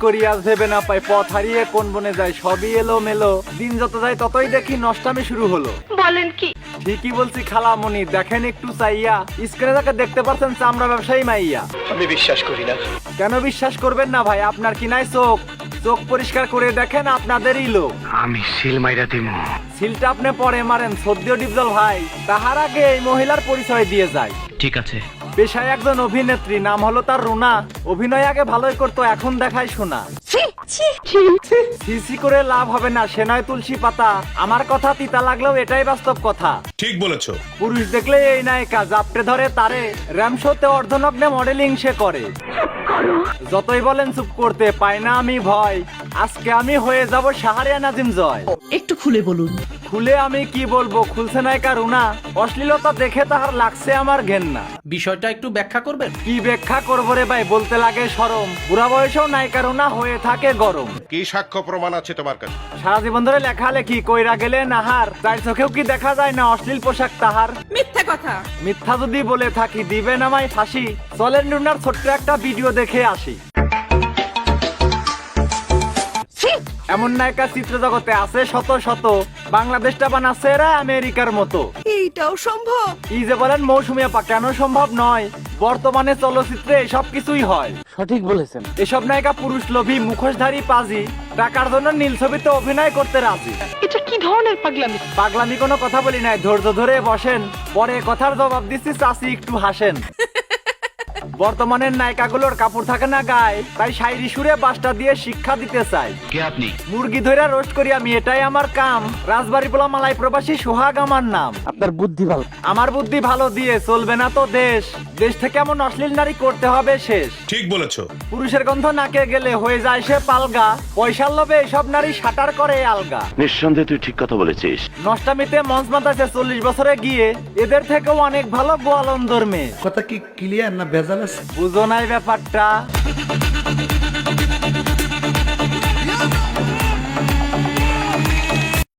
করি আজ ভেবে না পাই, পথ হারিয়ে কোন বনে যায়, সবই এলো মেলো, দিন যত যায় ততই দেখি নষ্টামি শুরু হলো। বলেন কি? ঠিকই বলছি খালামণি, দেখেন একটু চাইয়া, স্ক্রিনে যাকে দেখতে পাচ্ছেন চামড়া ব্যবসায়ী মাইয়া। আমি বিশ্বাস করি না। কেন বিশ্বাস করবেন না ভাই? আপনার কি নাই চোখ? চোখ পরিষ্কার করে দেখেন, আপনাদেরই লোক। আমি সিল মাইরা দিমু। সিলটা আপনি পরে মারেন, সদ্য ডিপজল ভাই, তাহার আগে এই মহিলার পরিচয় দিয়ে যায়। ঠিক আছে। পেশায় একজন অভিনেত্রী, নাম হলো তার রুনা। অভিনয় আগে ভালোই করতো, এখন দেখায় শোনা। সিসি করে লাভ হবে না, সে নয় তুলসী পাতা। আমার কথা তিতা লাগলেও এটাই বাস্তব কথা। ঠিক বলেছো। পুরুষ দেখলে এই নায়িকা জাপটে ধরে তারে, র্যাম শোতে অর্ধনগ্নে মডেলিং সে করে। যতই বলেন চুপ করতে, পাই না আমি ভয়, আজকে আমি হয়ে যাব শাহরিয়া নাজিম জয়। একটু খুলে বলুন। খুলে আমি কি বলবো, খুলছে নায়িকা রুনা, অশ্লীলতা দেখে তাহার লাগছে আমার ঘেন্না। বিষয়টা একটু ব্যাখ্যা করবেন? কি ব্যাখ্যা করবো রে ভাই, বলতে লাগে শরম, বুড়া বয়সেও নায়িকা রুনা হয়ে থাকে গরম। কি সাক্ষ্য প্রমাণ আছে তোমার কাছে? সারা জীবন ধরে লেখালেখি কইরা গেলে নাহার, তার চোখেও কি দেখা যায় না অশ্লীল পোশাক তাহার? মিথ্যা কথা। মিথ্যা যদি বলে থাকি দিবেন আমায় ফাঁসি। চলেন রুনার ছোট্ট একটা ভিডিও দেখে আসি। এমন নায়িকা চিত্র জগতে আছে শত শত, বাংলাদেশটা বানাচ্ছে এরা আমেরিকার মতো। এইটাও সম্ভব? কি যে বলেন মৌসুমী আপা, কেন সম্ভব নয়? বর্তমানে চলচ্চিত্রে এসব কিছুই হয়। সঠিক বলেছেন। এসব নায়িকা পুরুষ লোভী, মুখোশধারী পাজি, টাকার জন্য নীল ছবিতে অভিনয় করতে রাজি। এটা কি ধরনের পাগলামি? পাগলামি কোনো কথা বলি নাই, ধৈর্য ধরে বসেন, পরে কথার জবাব দিচ্ছি, চাচি একটু হাসেন। বর্তমানের নায়িকাগুলোর কাপড় থাকে না গায়ে, তাই শায়রি সুরে বাসটা দিয়ে শিক্ষা দিতে চাই। কে আপনি? মুরগি ধরে রোস্ট করি আমি, এটাই আমার কাম। রাজবাড়ি পোলা মালাই প্রবাসী সোহাগ আমার নাম। আপনার বুদ্ধি ভালো। আমার বুদ্ধি ভালো দিয়ে চলবে না তো দেশ, দেশ থেকে এমন অশ্লীল নারী করতে হবে শেষ। ঠিক বলেছো। পুরুষের গন্ধ নাকে গেলে হয়ে যায় সে পালগা, পয়সার লোভে এসব নারী সাঁতার করে আলগা। নিঃসন্দেহে তুই ঠিক কথা বলেছিস। নষ্টামিতে মঞ্চ মাতাছে 40 বছরে গিয়ে, এদের থেকেও অনেক ভালো গোয়ালন্দর মেয়ে। কথা কি ক্লিয়ার না ভেজাল আছে? বুঝো নাই ব্যাপারটা?